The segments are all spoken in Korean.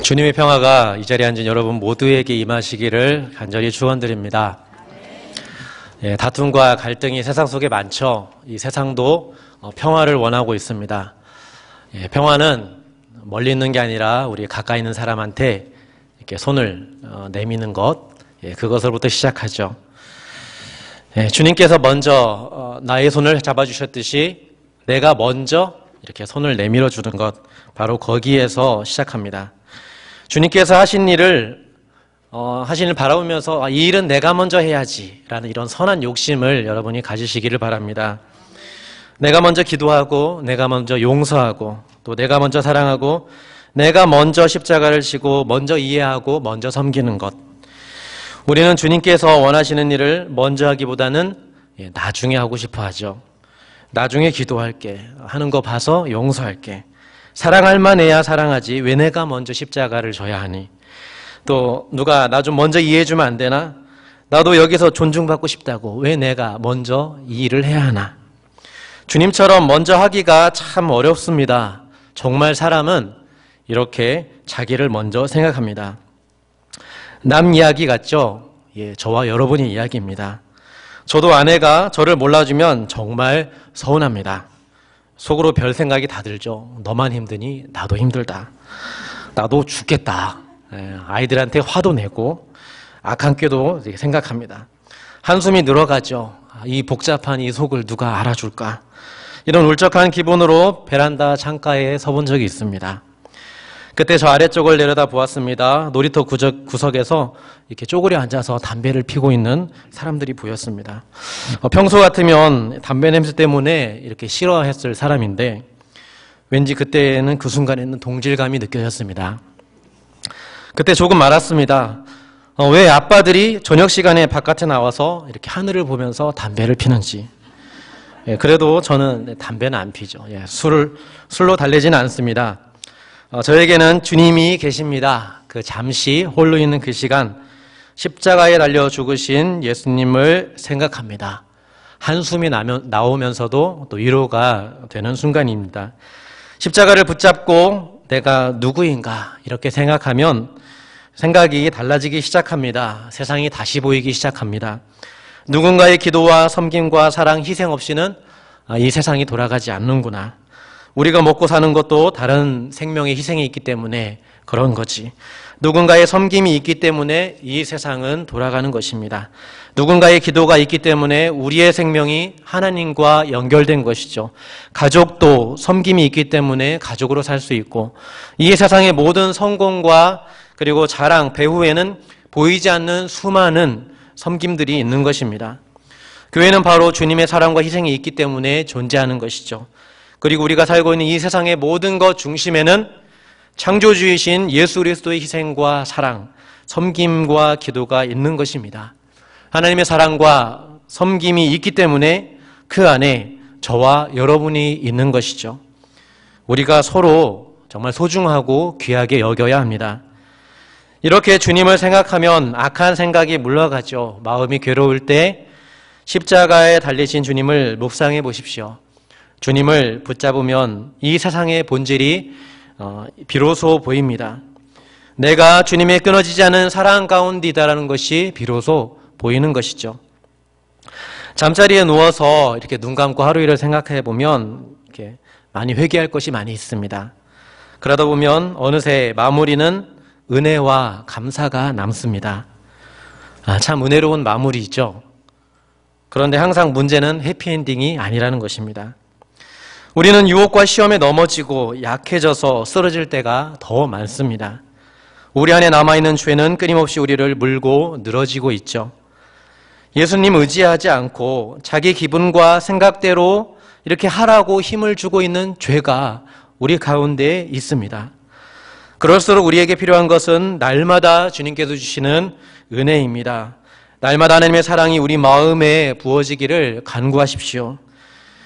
주님의 평화가 이 자리에 앉은 여러분 모두에게 임하시기를 간절히 축원드립니다. 다툼과 갈등이 세상 속에 많죠. 이 세상도 평화를 원하고 있습니다. 평화는 멀리 있는 게 아니라 우리 가까이 있는 사람한테 이렇게 손을 내미는 것, 그것으로부터 시작하죠. 주님께서 먼저 나의 손을 잡아주셨듯이 내가 먼저 이렇게 손을 내밀어 주는 것, 바로 거기에서 시작합니다. 주님께서 하신 일을 바라보면서 이 일은 내가 먼저 해야지 라는 이런 선한 욕심을 여러분이 가지시기를 바랍니다. 내가 먼저 기도하고, 내가 먼저 용서하고, 또 내가 먼저 사랑하고, 내가 먼저 십자가를 지고 먼저 이해하고 먼저 섬기는 것. 우리는 주님께서 원하시는 일을 먼저 하기보다는 나중에 하고 싶어 하죠. 나중에 기도할게, 하는 거 봐서 용서할게, 사랑할 만해야 사랑하지 왜 내가 먼저 십자가를 져야 하니, 또 누가 나 좀 먼저 이해해주면 안 되나, 나도 여기서 존중받고 싶다고 왜 내가 먼저 이 일을 해야 하나. 주님처럼 먼저 하기가 참 어렵습니다. 정말 사람은 이렇게 자기를 먼저 생각합니다. 남 이야기 같죠? 저와 여러분의 이야기입니다. 저도 아내가 저를 몰라주면 정말 서운합니다. 속으로 별 생각이 다 들죠. 너만 힘드니 나도 힘들다. 나도 죽겠다. 아이들한테 화도 내고 악한 꾀도 생각합니다. 한숨이 늘어가죠. 이 복잡한 이 속을 누가 알아줄까. 이런 울적한 기분으로 베란다 창가에 서본 적이 있습니다. 그때 저 아래쪽을 내려다 보았습니다. 놀이터 구석에서 이렇게 쪼그려 앉아서 담배를 피고 있는 사람들이 보였습니다. 평소 같으면 담배 냄새 때문에 이렇게 싫어했을 사람인데 왠지 그때는 그 순간에는 동질감이 느껴졌습니다. 그때 조금 알았습니다. 왜 아빠들이 저녁 시간에 바깥에 나와서 이렇게 하늘을 보면서 담배를 피는지. 그래도 저는 담배는 안 피죠. 술로 달래지는 않습니다. 저에게는 주님이 계십니다. 그 잠시 홀로 있는 그 시간, 십자가에 달려 죽으신 예수님을 생각합니다. 한숨이 나오면서도 또 위로가 되는 순간입니다. 십자가를 붙잡고 내가 누구인가 이렇게 생각하면 생각이 달라지기 시작합니다. 세상이 다시 보이기 시작합니다. 누군가의 기도와 섬김과 사랑, 희생 없이는 이 세상이 돌아가지 않는구나. 우리가 먹고 사는 것도 다른 생명의 희생이 있기 때문에 그런 거지. 누군가의 섬김이 있기 때문에 이 세상은 돌아가는 것입니다. 누군가의 기도가 있기 때문에 우리의 생명이 하나님과 연결된 것이죠. 가족도 섬김이 있기 때문에 가족으로 살 수 있고, 이 세상의 모든 성공과 그리고 자랑, 배후에는 보이지 않는 수많은 섬김들이 있는 것입니다. 교회는 바로 주님의 사랑과 희생이 있기 때문에 존재하는 것이죠. 그리고 우리가 살고 있는 이 세상의 모든 것 중심에는 창조주이신 예수 그리스도의 희생과 사랑, 섬김과 기도가 있는 것입니다. 하나님의 사랑과 섬김이 있기 때문에 그 안에 저와 여러분이 있는 것이죠. 우리가 서로 정말 소중하고 귀하게 여겨야 합니다. 이렇게 주님을 생각하면 악한 생각이 물러가죠. 마음이 괴로울 때 십자가에 달리신 주님을 묵상해 보십시오. 주님을 붙잡으면 이 세상의 본질이 비로소 보입니다. 내가 주님의 끊어지지 않은 사랑 가운데 있다라는 것이 비로소 보이는 것이죠. 잠자리에 누워서 이렇게 눈 감고 하루 일을 생각해 보면 이렇게 많이 회개할 것이 많이 있습니다. 그러다 보면 어느새 마무리는 은혜와 감사가 남습니다. 참 은혜로운 마무리죠. 그런데 항상 문제는 해피엔딩이 아니라는 것입니다. 우리는 유혹과 시험에 넘어지고 약해져서 쓰러질 때가 더 많습니다. 우리 안에 남아있는 죄는 끊임없이 우리를 물고 늘어지고 있죠. 예수님 의지하지 않고 자기 기분과 생각대로 이렇게 하라고 힘을 주고 있는 죄가 우리 가운데 있습니다. 그럴수록 우리에게 필요한 것은 날마다 주님께서 주시는 은혜입니다. 날마다 하나님의 사랑이 우리 마음에 부어지기를 간구하십시오.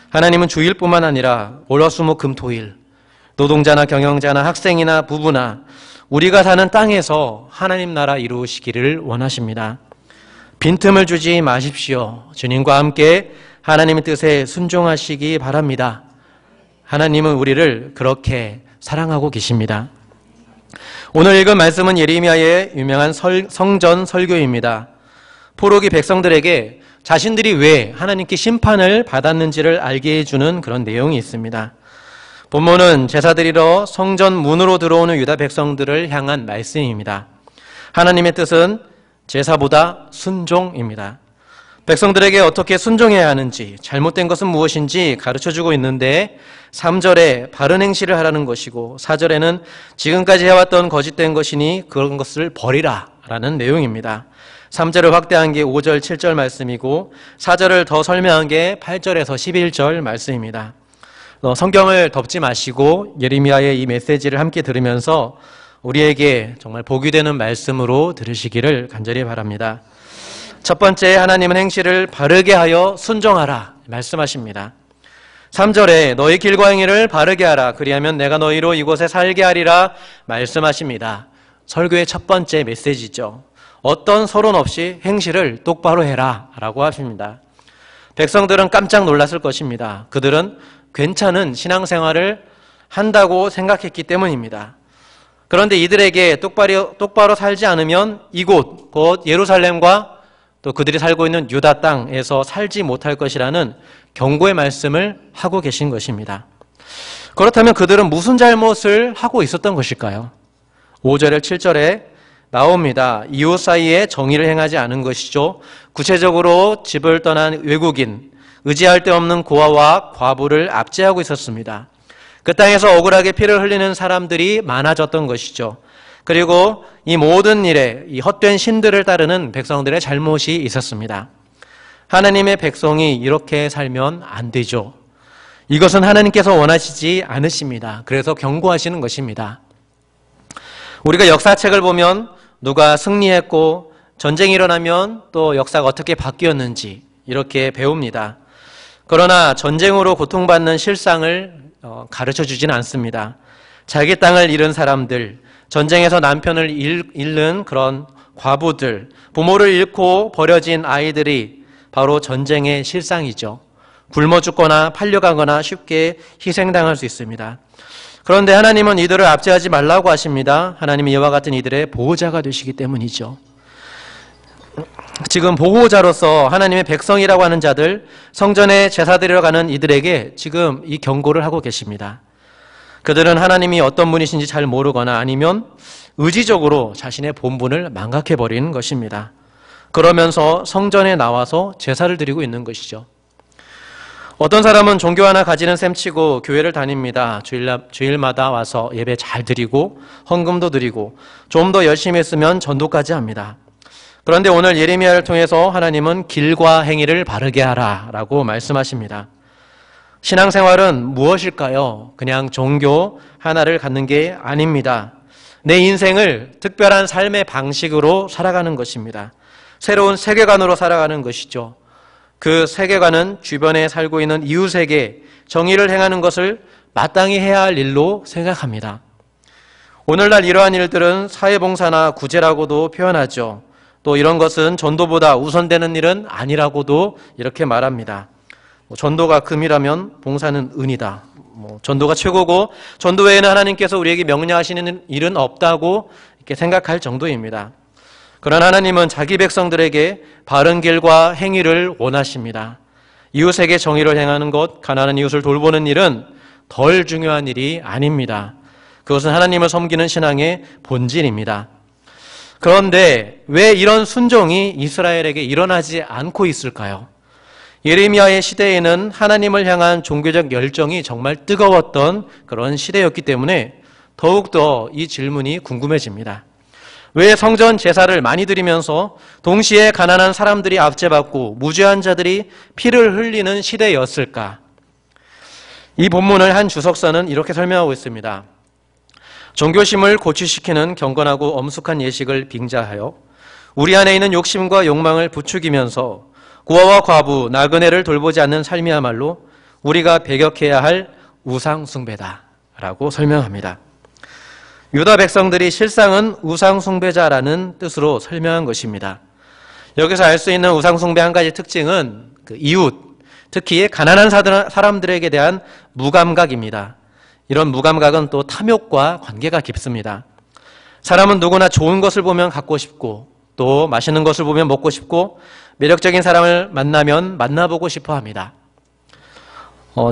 하나님은 주일뿐만 아니라 월화수목금토일, 노동자나 경영자나 학생이나 부부나 우리가 사는 땅에서 하나님 나라 이루시기를 원하십니다. 빈틈을 주지 마십시오. 주님과 함께 하나님의 뜻에 순종하시기 바랍니다. 하나님은 우리를 그렇게 사랑하고 계십니다. 오늘 읽은 말씀은 예레미야의 유명한 성전 설교입니다. 포로기 백성들에게 자신들이 왜 하나님께 심판을 받았는지를 알게 해주는 그런 내용이 있습니다. 본문은 제사 드리러 성전 문으로 들어오는 유다 백성들을 향한 말씀입니다. 하나님의 뜻은 제사보다 순종입니다. 백성들에게 어떻게 순종해야 하는지, 잘못된 것은 무엇인지 가르쳐주고 있는데 3절에 바른 행실을 하라는 것이고 4절에는 지금까지 해왔던 거짓된 것이니 그런 것을 버리라 라는 내용입니다. 3절을 확대한 게 5절, 7절 말씀이고 4절을 더 설명한 게 8절에서 11절 말씀입니다. 성경을 덮지 마시고 예레미야의 이 메시지를 함께 들으면서 우리에게 정말 복이 되는 말씀으로 들으시기를 간절히 바랍니다. 첫 번째, 하나님은 행실을 바르게 하여 순종하라 말씀하십니다. 3절에 너희 길과 행위를 바르게 하라 그리하면 내가 너희로 이곳에 살게 하리라 말씀하십니다. 설교의 첫 번째 메시지죠. 어떤 서론 없이 행실을 똑바로 해라 라고 하십니다. 백성들은 깜짝 놀랐을 것입니다. 그들은 괜찮은 신앙생활을 한다고 생각했기 때문입니다. 그런데 이들에게 똑바로 살지 않으면 이곳 곧 예루살렘과 또 그들이 살고 있는 유다 땅에서 살지 못할 것이라는 경고의 말씀을 하고 계신 것입니다. 그렇다면 그들은 무슨 잘못을 하고 있었던 것일까요? 5절에 7절에 나옵니다. 이웃 사이에 정의를 행하지 않은 것이죠. 구체적으로 집을 떠난 외국인, 의지할 데 없는 고아와 과부를 압제하고 있었습니다. 그 땅에서 억울하게 피를 흘리는 사람들이 많아졌던 것이죠. 그리고 이 모든 일에 이 헛된 신들을 따르는 백성들의 잘못이 있었습니다. 하나님의 백성이 이렇게 살면 안 되죠. 이것은 하나님께서 원하시지 않으십니다. 그래서 경고하시는 것입니다. 우리가 역사책을 보면 누가 승리했고 전쟁이 일어나면 또 역사가 어떻게 바뀌었는지 이렇게 배웁니다. 그러나 전쟁으로 고통받는 실상을 가르쳐 주지는 않습니다. 자기 땅을 잃은 사람들, 전쟁에서 남편을 잃는 그런 과부들, 부모를 잃고 버려진 아이들이 바로 전쟁의 실상이죠. 굶어 죽거나 팔려가거나 쉽게 희생당할 수 있습니다. 그런데 하나님은 이들을 압제하지 말라고 하십니다. 하나님이 이와 같은 이들의 보호자가 되시기 때문이죠. 지금 보호자로서 하나님의 백성이라고 하는 자들, 성전에 제사 드리러 가는 이들에게 지금 이 경고를 하고 계십니다. 그들은 하나님이 어떤 분이신지 잘 모르거나 아니면 의지적으로 자신의 본분을 망각해버리는 것입니다. 그러면서 성전에 나와서 제사를 드리고 있는 것이죠. 어떤 사람은 종교 하나 가지는 셈치고 교회를 다닙니다. 주일마다 와서 예배 잘 드리고 헌금도 드리고 좀 더 열심히 했으면 전도까지 합니다. 그런데 오늘 예레미야를 통해서 하나님은 길과 행위를 바르게 하라 라고 말씀하십니다. 신앙생활은 무엇일까요? 그냥 종교 하나를 갖는 게 아닙니다. 내 인생을 특별한 삶의 방식으로 살아가는 것입니다. 새로운 세계관으로 살아가는 것이죠. 그 세계관은 주변에 살고 있는 이웃에게 정의를 행하는 것을 마땅히 해야 할 일로 생각합니다. 오늘날 이러한 일들은 사회봉사나 구제라고도 표현하죠. 또 이런 것은 전도보다 우선되는 일은 아니라고도 이렇게 말합니다. 전도가 금이라면 봉사는 은이다. 전도가 최고고 전도 외에는 하나님께서 우리에게 명령하시는 일은 없다고 이렇게 생각할 정도입니다. 그러나 하나님은 자기 백성들에게 바른 길과 행위를 원하십니다. 이웃에게 정의를 행하는 것, 가난한 이웃을 돌보는 일은 덜 중요한 일이 아닙니다. 그것은 하나님을 섬기는 신앙의 본질입니다. 그런데 왜 이런 순종이 이스라엘에게 일어나지 않고 있을까요? 예레미야의 시대에는 하나님을 향한 종교적 열정이 정말 뜨거웠던 그런 시대였기 때문에 더욱더 이 질문이 궁금해집니다. 왜 성전 제사를 많이 드리면서 동시에 가난한 사람들이 압제받고 무죄한 자들이 피를 흘리는 시대였을까? 이 본문을 한 주석사는 이렇게 설명하고 있습니다. 종교심을 고취시키는 경건하고 엄숙한 예식을 빙자하여 우리 안에 있는 욕심과 욕망을 부추기면서 고아와 과부, 나그네를 돌보지 않는 삶이야말로 우리가 배격해야 할 우상숭배다 라고 설명합니다. 유다 백성들이 실상은 우상숭배자라는 뜻으로 설명한 것입니다. 여기서 알 수 있는 우상숭배 한 가지 특징은 그 이웃, 특히 가난한 사람들에게 대한 무감각입니다. 이런 무감각은 또 탐욕과 관계가 깊습니다. 사람은 누구나 좋은 것을 보면 갖고 싶고 또 맛있는 것을 보면 먹고 싶고 매력적인 사람을 만나면 만나보고 싶어 합니다.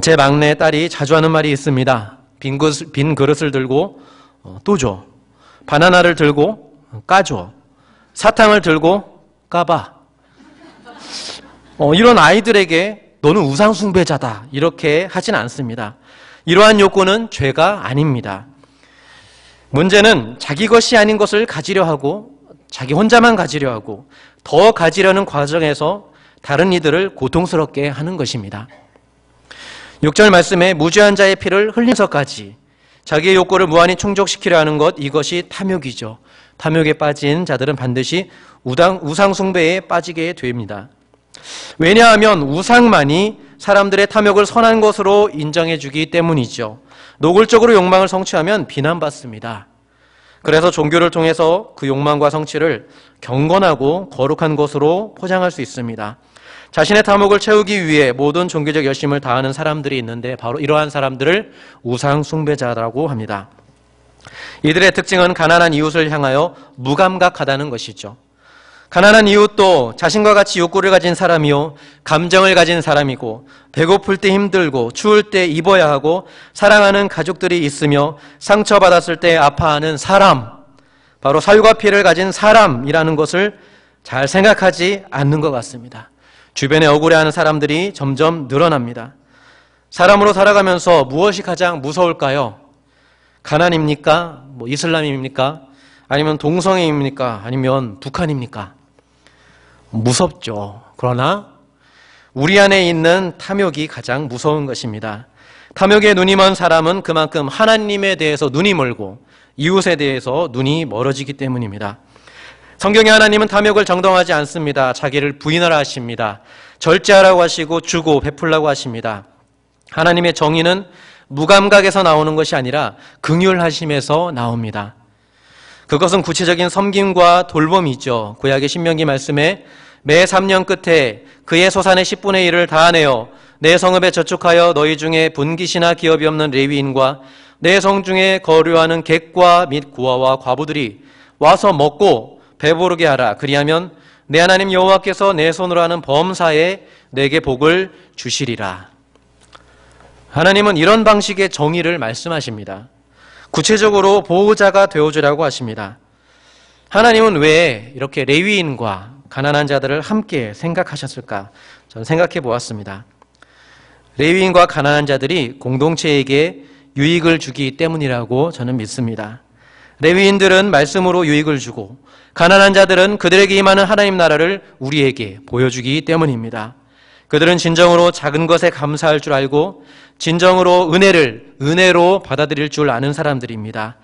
제 막내 딸이 자주 하는 말이 있습니다. 빈 그릇을 들고 또 줘. 바나나를 들고 까줘. 사탕을 들고 까봐. 이런 아이들에게 너는 우상숭배자다 이렇게 하진 않습니다. 이러한 욕구는 죄가 아닙니다. 문제는 자기 것이 아닌 것을 가지려 하고 자기 혼자만 가지려 하고 더 가지려는 과정에서 다른 이들을 고통스럽게 하는 것입니다. 6절 말씀에 무죄한 자의 피를 흘리면서까지 자기의 욕구를 무한히 충족시키려 하는 것, 이것이 탐욕이죠. 탐욕에 빠진 자들은 반드시 우상숭배에 빠지게 됩니다. 왜냐하면 우상만이 사람들의 탐욕을 선한 것으로 인정해주기 때문이죠. 노골적으로 욕망을 성취하면 비난받습니다. 그래서 종교를 통해서 그 욕망과 성취를 경건하고 거룩한 것으로 포장할 수 있습니다. 자신의 탐욕을 채우기 위해 모든 종교적 열심을 다하는 사람들이 있는데 바로 이러한 사람들을 우상숭배자라고 합니다. 이들의 특징은 가난한 이웃을 향하여 무감각하다는 것이죠. 가난한 이웃도 자신과 같이 욕구를 가진 사람이요 감정을 가진 사람이고 배고플 때 힘들고 추울 때 입어야 하고 사랑하는 가족들이 있으며 상처받았을 때 아파하는 사람, 바로 살과 피를 가진 사람이라는 것을 잘 생각하지 않는 것 같습니다. 주변에 억울해하는 사람들이 점점 늘어납니다. 사람으로 살아가면서 무엇이 가장 무서울까요? 가난입니까? 이슬람입니까? 아니면 동성애입니까? 아니면 북한입니까? 무섭죠. 그러나 우리 안에 있는 탐욕이 가장 무서운 것입니다. 탐욕에 눈이 먼 사람은 그만큼 하나님에 대해서 눈이 멀고 이웃에 대해서 눈이 멀어지기 때문입니다. 성경의 하나님은 탐욕을 정당하지 않습니다. 자기를 부인하라 하십니다. 절제하라고 하시고 주고 베풀라고 하십니다. 하나님의 정의는 무감각에서 나오는 것이 아니라 긍휼하심에서 나옵니다. 그것은 구체적인 섬김과 돌봄이죠. 구약의 신명기 말씀에 매 3년 끝에 그의 소산의 10분의 1을 다하내어 내 성읍에 저축하여 너희 중에 분깃이나 기업이 없는 레위인과 내 성 중에 거류하는 객과 및 고아와 과부들이 와서 먹고 배부르게 하라. 그리하면 내 하나님 여호와께서 내 손으로 하는 범사에 내게 복을 주시리라. 하나님은 이런 방식의 정의를 말씀하십니다. 구체적으로 보호자가 되어주라고 하십니다. 하나님은 왜 이렇게 레위인과 가난한 자들을 함께 생각하셨을까? 저는 생각해 보았습니다. 레위인과 가난한 자들이 공동체에게 유익을 주기 때문이라고 저는 믿습니다. 레위인들은 말씀으로 유익을 주고 가난한 자들은 그들에게 임하는 하나님 나라를 우리에게 보여주기 때문입니다. 그들은 진정으로 작은 것에 감사할 줄 알고 진정으로 은혜를 은혜로 받아들일 줄 아는 사람들입니다.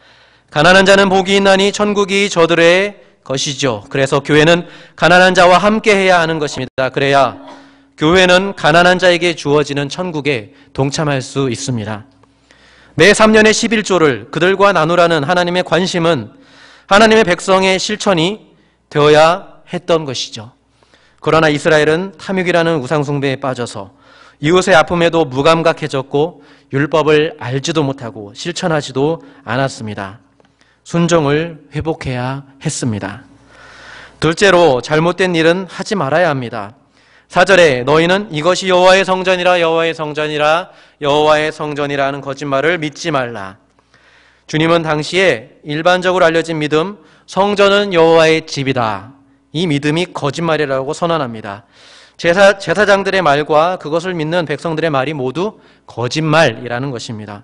가난한 자는 복이 있나니 천국이 저들의 것이죠. 그래서 교회는 가난한 자와 함께 해야 하는 것입니다. 그래야 교회는 가난한 자에게 주어지는 천국에 동참할 수 있습니다. 매 3년의 11조를 그들과 나누라는 하나님의 관심은 하나님의 백성의 실천이 되어야 했던 것이죠. 그러나 이스라엘은 탐욕이라는 우상숭배에 빠져서 이웃의 아픔에도 무감각해졌고 율법을 알지도 못하고 실천하지도 않았습니다. 순종을 회복해야 했습니다. 둘째로 잘못된 일은 하지 말아야 합니다. 4절에 너희는 이것이 여호와의 성전이라 여호와의 성전이라 여호와의 성전이라 하는 거짓말을 믿지 말라. 주님은 당시에 일반적으로 알려진 믿음, 성전은 여호와의 집이다. 이 믿음이 거짓말이라고 선언합니다. 제사장들의 말과 그것을 믿는 백성들의 말이 모두 거짓말이라는 것입니다.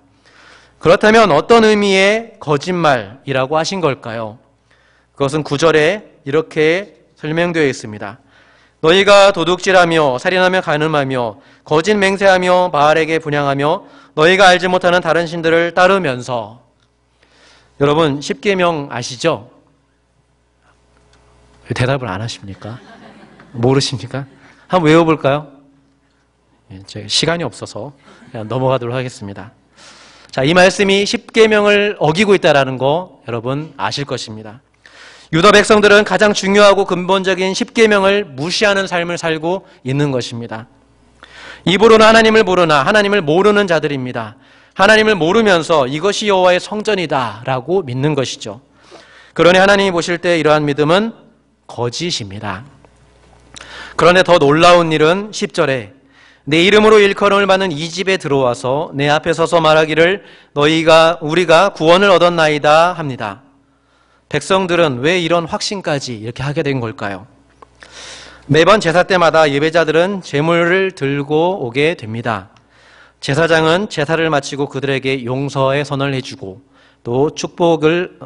그렇다면 어떤 의미의 거짓말이라고 하신 걸까요? 그것은 9절에 이렇게 설명되어 있습니다. 너희가 도둑질하며 살인하며 간음하며 거짓 맹세하며 바알에게 분향하며 너희가 알지 못하는 다른 신들을 따르면서. 여러분 10계명 아시죠? 왜 대답을 안 하십니까? 모르십니까? 한번 외워볼까요? 제가 시간이 없어서 그냥 넘어가도록 하겠습니다. 자, 이 말씀이 10계명을 어기고 있다는 거 여러분 아실 것입니다. 유다 백성들은 가장 중요하고 근본적인 10계명을 무시하는 삶을 살고 있는 것입니다. 입으로는 하나님을 모르나 하나님을 모르는 자들입니다. 하나님을 모르면서 이것이 여호와의 성전이다 라고 믿는 것이죠. 그러니 하나님이 보실 때 이러한 믿음은 거짓입니다. 그런데 더 놀라운 일은 10절에 내 이름으로 일컬음을 받는 이 집에 들어와서 내 앞에 서서 말하기를 우리가 구원을 얻었나이다 합니다. 백성들은 왜 이런 확신까지 이렇게 하게 된 걸까요? 매번 제사 때마다 예배자들은 제물을 들고 오게 됩니다. 제사장은 제사를 마치고 그들에게 용서의 선을 해주고 또 축복을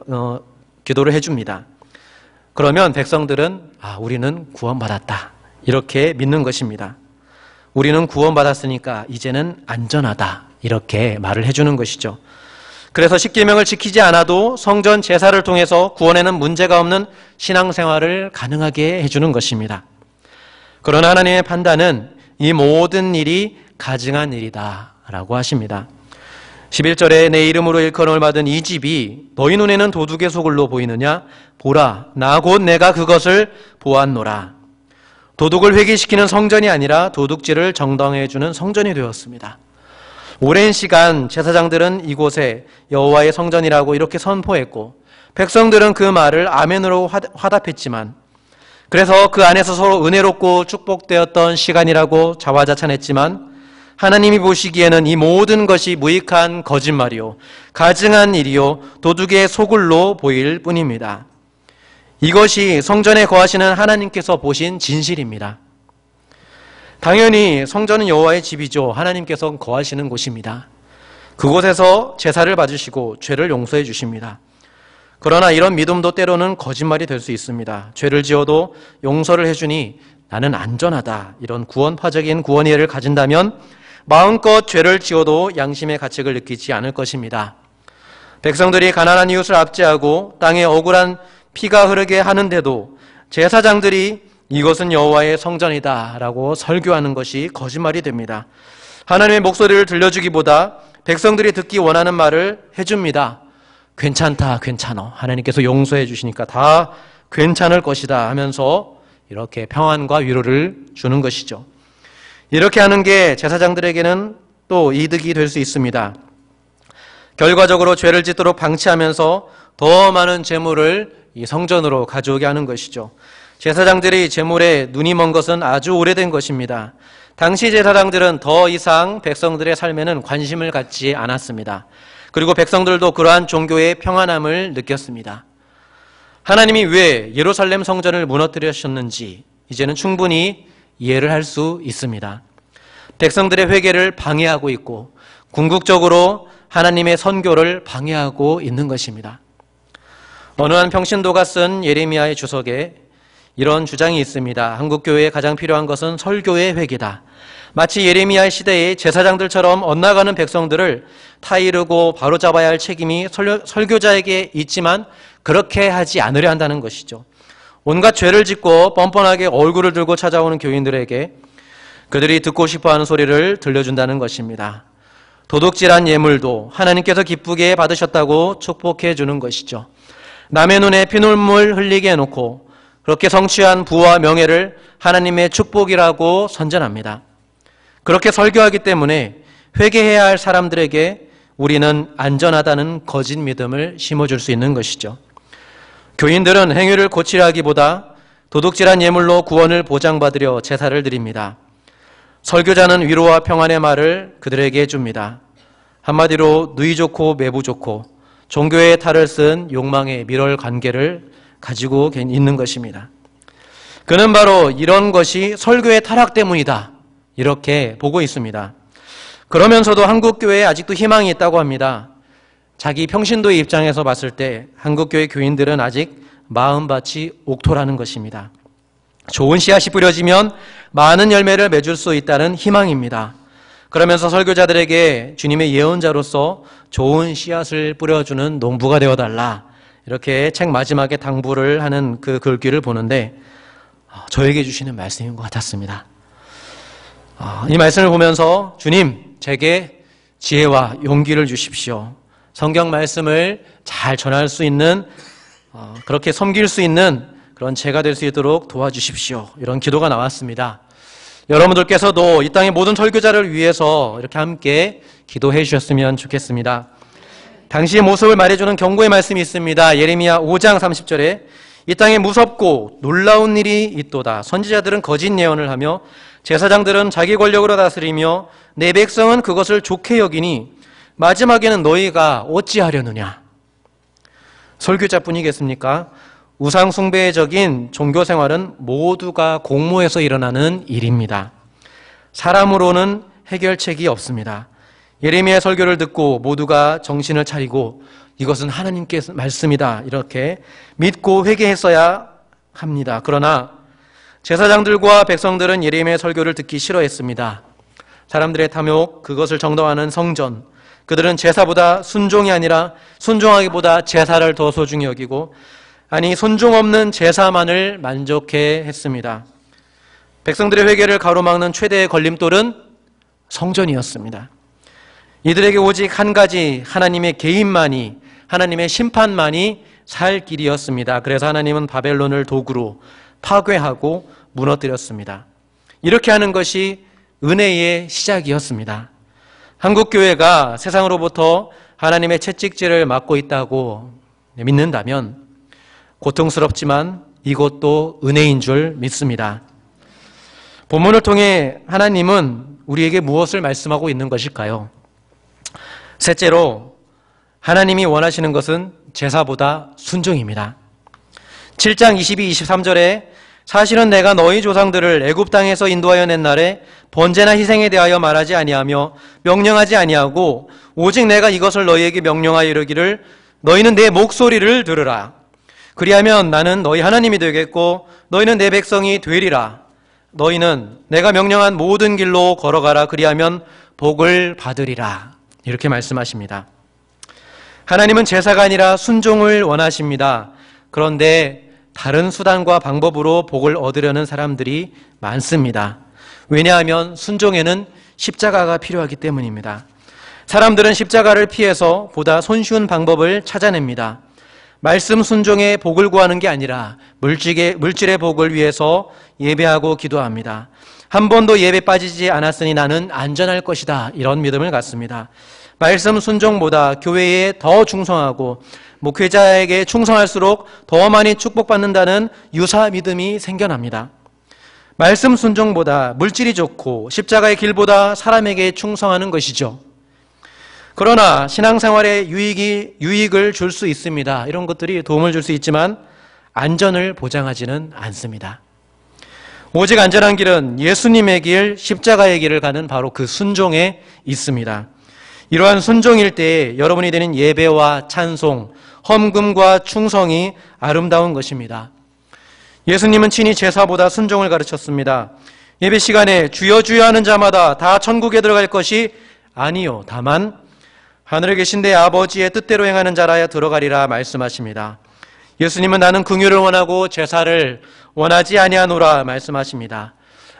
기도를 해줍니다. 그러면 백성들은 우리는 구원받았다 이렇게 믿는 것입니다. 우리는 구원받았으니까 이제는 안전하다 이렇게 말을 해주는 것이죠. 그래서 십계명을 지키지 않아도 성전 제사를 통해서 구원에는 문제가 없는 신앙생활을 가능하게 해주는 것입니다. 그러나 하나님의 판단은 이 모든 일이 가증한 일이다 라고 하십니다. 11절에 내 이름으로 일컬음을 받은 이 집이 너희 눈에는 도둑의 소굴로 보이느냐? 보라, 나 곧 내가 그것을 보았노라. 도둑을 회개시키는 성전이 아니라 도둑질을 정당화해 주는 성전이 되었습니다. 오랜 시간 제사장들은 이곳에 여호와의 성전이라고 이렇게 선포했고 백성들은 그 말을 아멘으로 화답했지만 그래서 그 안에서 서로 은혜롭고 축복되었던 시간이라고 자화자찬했지만 하나님이 보시기에는 이 모든 것이 무익한 거짓말이요 가증한 일이요 도둑의 소굴로 보일 뿐입니다. 이것이 성전에 거하시는 하나님께서 보신 진실입니다. 당연히 성전은 여호와의 집이죠. 하나님께서 거하시는 곳입니다. 그곳에서 제사를 받으시고 죄를 용서해 주십니다. 그러나 이런 믿음도 때로는 거짓말이 될 수 있습니다. 죄를 지어도 용서를 해주니 나는 안전하다 이런 구원파적인 구원이해를 가진다면 마음껏 죄를 지어도 양심의 가책을 느끼지 않을 것입니다. 백성들이 가난한 이웃을 압제하고 땅에 억울한 피가 흐르게 하는데도 제사장들이 이것은 여호와의 성전이다 라고 설교하는 것이 거짓말이 됩니다. 하나님의 목소리를 들려주기보다 백성들이 듣기 원하는 말을 해줍니다. 괜찮다, 괜찮어. 하나님께서 용서해 주시니까 다 괜찮을 것이다 하면서 이렇게 평안과 위로를 주는 것이죠. 이렇게 하는 게 제사장들에게는 또 이득이 될 수 있습니다. 결과적으로 죄를 짓도록 방치하면서 더 많은 재물을 이 성전으로 가져오게 하는 것이죠. 제사장들이 재물에 눈이 먼 것은 아주 오래된 것입니다. 당시 제사장들은 더 이상 백성들의 삶에는 관심을 갖지 않았습니다. 그리고 백성들도 그러한 종교의 평안함을 느꼈습니다. 하나님이 왜 예루살렘 성전을 무너뜨리셨는지 이제는 충분히 이해를 할 수 있습니다. 백성들의 회개를 방해하고 있고 궁극적으로 하나님의 선교를 방해하고 있는 것입니다. 어느 한 평신도가 쓴 예레미야의 주석에 이런 주장이 있습니다. 한국교회에 가장 필요한 것은 설교의 회개다. 마치 예레미야의 시대에 제사장들처럼 엇나가는 백성들을 타이르고 바로잡아야 할 책임이 설교자에게 있지만 그렇게 하지 않으려 한다는 것이죠. 온갖 죄를 짓고 뻔뻔하게 얼굴을 들고 찾아오는 교인들에게 그들이 듣고 싶어하는 소리를 들려준다는 것입니다. 도둑질한 예물도 하나님께서 기쁘게 받으셨다고 축복해 주는 것이죠. 남의 눈에 피눈물 흘리게 해놓고 그렇게 성취한 부와 명예를 하나님의 축복이라고 선전합니다. 그렇게 설교하기 때문에 회개해야 할 사람들에게 우리는 안전하다는 거짓 믿음을 심어줄 수 있는 것이죠. 교인들은 행위를 고치려 하기보다 도둑질한 예물로 구원을 보장받으려 제사를 드립니다. 설교자는 위로와 평안의 말을 그들에게 해줍니다. 한마디로 누이 좋고 매부 좋고 종교의 탈을 쓴 욕망의 밀월 관계를 가지고 있는 것입니다. 그는 바로 이런 것이 설교의 타락 때문이다 이렇게 보고 있습니다. 그러면서도 한국교회에 아직도 희망이 있다고 합니다. 자기 평신도의 입장에서 봤을 때 한국교회 교인들은 아직 마음밭이 옥토라는 것입니다. 좋은 씨앗이 뿌려지면 많은 열매를 맺을 수 있다는 희망입니다. 그러면서 설교자들에게 주님의 예언자로서 좋은 씨앗을 뿌려주는 농부가 되어달라 이렇게 책 마지막에 당부를 하는 그 글귀를 보는데 저에게 주시는 말씀인 것 같았습니다. 이 말씀을 보면서 주님 제게 지혜와 용기를 주십시오. 성경 말씀을 잘 전할 수 있는 그렇게 섬길 수 있는 그런 제가 될 수 있도록 도와주십시오. 이런 기도가 나왔습니다. 여러분들께서도 이 땅의 모든 설교자를 위해서 이렇게 함께 기도해 주셨으면 좋겠습니다. 당시의 모습을 말해주는 경고의 말씀이 있습니다. 예레미야 5장 30절에 이 땅에 무섭고 놀라운 일이 있도다. 선지자들은 거짓 예언을 하며 제사장들은 자기 권력으로 다스리며 내 백성은 그것을 좋게 여기니 마지막에는 너희가 어찌하려느냐. 설교자뿐이겠습니까? 우상 숭배에 적인 종교 생활은 모두가 공모해서 일어나는 일입니다. 사람으로는 해결책이 없습니다. 예레미야 설교를 듣고 모두가 정신을 차리고 이것은 하나님께 말씀이다 이렇게 믿고 회개했어야 합니다. 그러나 제사장들과 백성들은 예레미야 설교를 듣기 싫어했습니다. 사람들의 탐욕, 그것을 정당화하는 성전, 그들은 제사보다 순종이 아니라 순종하기보다 제사를 더 소중히 여기고 아니 순종 없는 제사만을 만족해 했습니다. 백성들의 회개를 가로막는 최대의 걸림돌은 성전이었습니다. 이들에게 오직 한 가지 하나님의 개인만이, 하나님의 심판만이 살 길이었습니다. 그래서 하나님은 바벨론을 도구로 파괴하고 무너뜨렸습니다. 이렇게 하는 것이 은혜의 시작이었습니다. 한국교회가 세상으로부터 하나님의 채찍질을 맞고 있다고 믿는다면 고통스럽지만 이것도 은혜인 줄 믿습니다. 본문을 통해 하나님은 우리에게 무엇을 말씀하고 있는 것일까요? 셋째로 하나님이 원하시는 것은 제사보다 순종입니다. 7장 22, 23절에 사실은 내가 너희 조상들을 애굽 땅에서 인도하여 낸 날에 번제나 희생에 대하여 말하지 아니하며 명령하지 아니하고 오직 내가 이것을 너희에게 명령하여 이르기를 너희는 내 목소리를 들으라. 그리하면 나는 너희 하나님이 되겠고 너희는 내 백성이 되리라. 너희는 내가 명령한 모든 길로 걸어가라. 그리하면 복을 받으리라. 이렇게 말씀하십니다. 하나님은 제사가 아니라 순종을 원하십니다. 그런데 다른 수단과 방법으로 복을 얻으려는 사람들이 많습니다. 왜냐하면 순종에는 십자가가 필요하기 때문입니다. 사람들은 십자가를 피해서 보다 손쉬운 방법을 찾아냅니다. 말씀 순종에 복을 구하는 게 아니라 물질의 복을 위해서 예배하고 기도합니다. 한 번도 예배 빠지지 않았으니 나는 안전할 것이다. 이런 믿음을 갖습니다. 말씀 순종보다 교회에 더 충성하고 목회자에게 충성할수록 더 많이 축복받는다는 유사 믿음이 생겨납니다. 말씀 순종보다 물질이 좋고 십자가의 길보다 사람에게 충성하는 것이죠. 그러나 신앙생활에 유익을 줄 수 있습니다. 이런 것들이 도움을 줄 수 있지만 안전을 보장하지는 않습니다. 오직 안전한 길은 예수님의 길, 십자가의 길을 가는 바로 그 순종에 있습니다. 이러한 순종일 때에 여러분이 드리는 예배와 찬송, 헌금과 충성이 아름다운 것입니다. 예수님은 친히 제사보다 순종을 가르쳤습니다. 예배 시간에 주여 주여 하는 자마다 다 천국에 들어갈 것이 아니요 다만 하늘에 계신 내 아버지의 뜻대로 행하는 자라야 들어가리라 말씀하십니다. 예수님은 나는 긍휼을 원하고 제사를 원하지 아니하노라 말씀하십니다.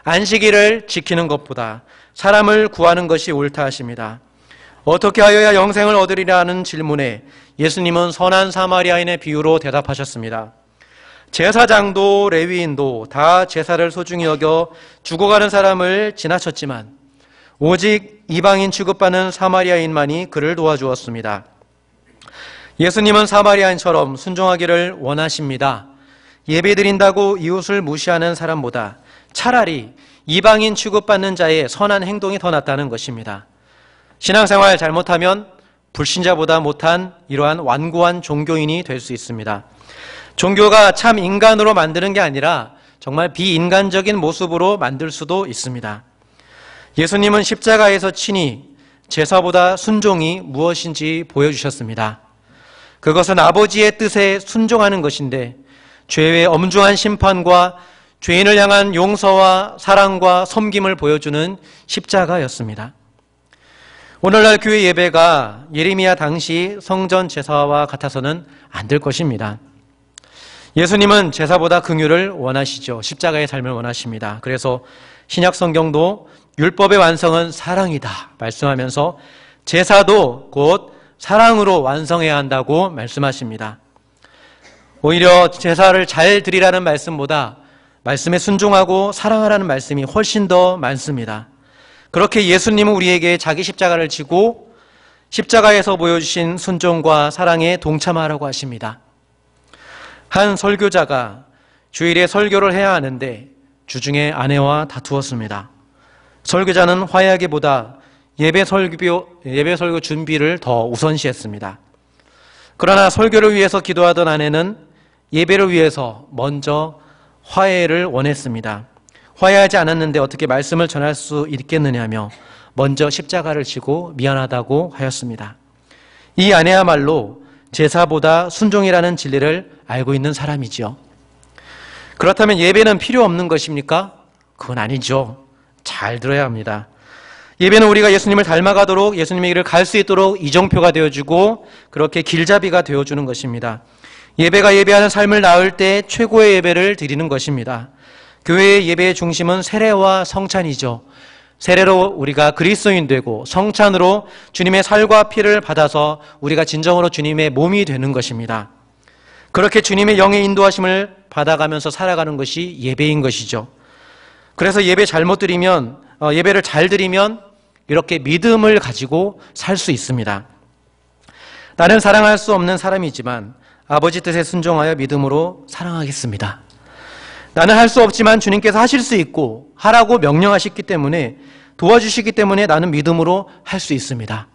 안식일을 지키는 것보다 사람을 구하는 것이 옳다 하십니다. 어떻게 하여야 영생을 얻으리라는 질문에 예수님은 선한 사마리아인의 비유로 대답하셨습니다. 제사장도 레위인도 다 제사를 소중히 여겨 죽어가는 사람을 지나쳤지만 오직 이방인 취급받는 사마리아인만이 그를 도와주었습니다. 예수님은 사마리아인처럼 순종하기를 원하십니다. 예배드린다고 이웃을 무시하는 사람보다 차라리 이방인 취급받는 자의 선한 행동이 더 낫다는 것입니다. 신앙생활 잘못하면 불신자보다 못한 이러한 완고한 종교인이 될 수 있습니다. 종교가 참 인간으로 만드는 게 아니라 정말 비인간적인 모습으로 만들 수도 있습니다. 예수님은 십자가에서 친히 제사보다 순종이 무엇인지 보여주셨습니다. 그것은 아버지의 뜻에 순종하는 것인데 죄의 엄중한 심판과 죄인을 향한 용서와 사랑과 섬김을 보여주는 십자가였습니다. 오늘날 교회 예배가 예레미야 당시 성전 제사와 같아서는 안 될 것입니다. 예수님은 제사보다 긍휼을 원하시죠. 십자가의 삶을 원하십니다. 그래서 신약 성경도 율법의 완성은 사랑이다 말씀하면서 제사도 곧 사랑으로 완성해야 한다고 말씀하십니다. 오히려 제사를 잘 드리라는 말씀보다 말씀에 순종하고 사랑하라는 말씀이 훨씬 더 많습니다. 그렇게 예수님은 우리에게 자기 십자가를 지고 십자가에서 보여주신 순종과 사랑에 동참하라고 하십니다. 한 설교자가 주일에 설교를 해야 하는데 주중에 아내와 다투었습니다. 설교자는 화해하기보다 예배 설교 준비를 더 우선시했습니다. 그러나 설교를 위해서 기도하던 아내는 예배를 위해서 먼저 화해를 원했습니다. 화해하지 않았는데 어떻게 말씀을 전할 수 있겠느냐며 먼저 십자가를 지고 미안하다고 하였습니다. 이 아내야말로 제사보다 순종이라는 진리를 알고 있는 사람이지요. 그렇다면 예배는 필요 없는 것입니까? 그건 아니죠. 잘 들어야 합니다. 예배는 우리가 예수님을 닮아가도록, 예수님의 길을 갈 수 있도록 이정표가 되어주고 그렇게 길잡이가 되어주는 것입니다. 예배가 예배하는 삶을 나을 때 최고의 예배를 드리는 것입니다. 교회의 예배의 중심은 세례와 성찬이죠. 세례로 우리가 그리스도인 되고 성찬으로 주님의 살과 피를 받아서 우리가 진정으로 주님의 몸이 되는 것입니다. 그렇게 주님의 영의 인도하심을 받아가면서 살아가는 것이 예배인 것이죠. 그래서 예배를 잘 드리면 이렇게 믿음을 가지고 살 수 있습니다. 나는 사랑할 수 없는 사람이지만 아버지 뜻에 순종하여 믿음으로 사랑하겠습니다. 나는 할 수 없지만 주님께서 하실 수 있고 하라고 명령하셨기 때문에 도와주시기 때문에 나는 믿음으로 할 수 있습니다.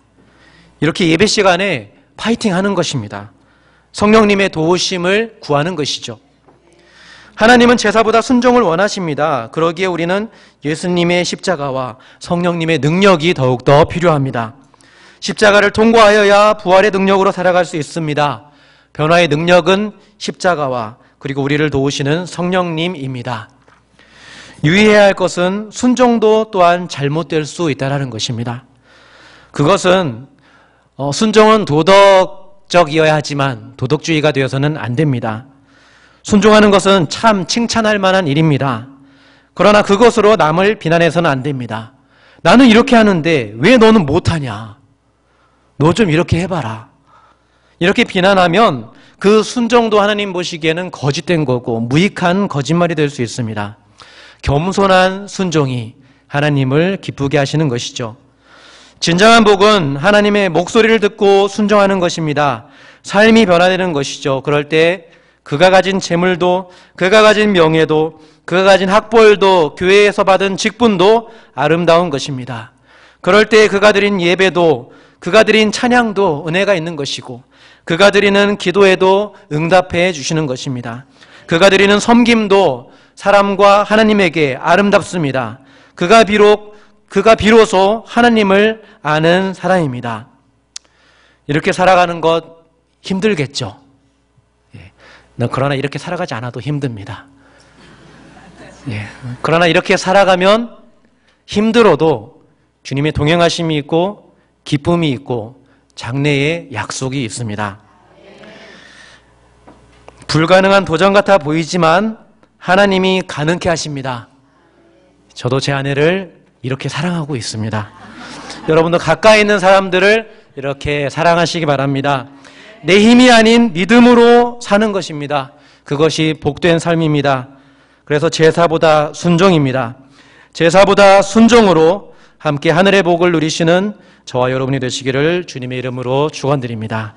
이렇게 예배 시간에 파이팅하는 것입니다. 성령님의 도우심을 구하는 것이죠. 하나님은 제사보다 순종을 원하십니다. 그러기에 우리는 예수님의 십자가와 성령님의 능력이 더욱더 필요합니다. 십자가를 통과하여야 부활의 능력으로 살아갈 수 있습니다. 변화의 능력은 십자가와 그리고 우리를 도우시는 성령님입니다. 유의해야 할 것은 순종도 또한 잘못될 수 있다는 것입니다. 그것은 순종은 도덕적이어야 하지만 도덕주의가 되어서는 안 됩니다. 순종하는 것은 참 칭찬할 만한 일입니다. 그러나 그것으로 남을 비난해서는 안 됩니다. 나는 이렇게 하는데 왜 너는 못하냐? 너 좀 이렇게 해봐라. 이렇게 비난하면 그 순종도 하나님 보시기에는 거짓된 거고 무익한 거짓말이 될 수 있습니다. 겸손한 순종이 하나님을 기쁘게 하시는 것이죠. 진정한 복은 하나님의 목소리를 듣고 순종하는 것입니다. 삶이 변화되는 것이죠. 그럴 때 그가 가진 재물도, 그가 가진 명예도, 그가 가진 학벌도, 교회에서 받은 직분도 아름다운 것입니다. 그럴 때 그가 드린 예배도, 그가 드린 찬양도 은혜가 있는 것이고 그가 드리는 기도에도 응답해 주시는 것입니다. 그가 드리는 섬김도 사람과 하나님에게 아름답습니다. 그가 비로소 하나님을 아는 사람입니다. 이렇게 살아가는 것 힘들겠죠. 그러나 이렇게 살아가지 않아도 힘듭니다. 그러나 이렇게 살아가면 힘들어도 주님의 동행하심이 있고 기쁨이 있고 장래의 약속이 있습니다. 불가능한 도전 같아 보이지만 하나님이 가능케 하십니다. 저도 제 아내를 이렇게 사랑하고 있습니다. 여러분도 가까이 있는 사람들을 이렇게 사랑하시기 바랍니다. 내 힘이 아닌 믿음으로 사는 것입니다. 그것이 복된 삶입니다. 그래서 제사보다 순종입니다. 제사보다 순종으로 함께 하늘의 복을 누리시는 저와 여러분이 되시기를 주님의 이름으로 축원드립니다.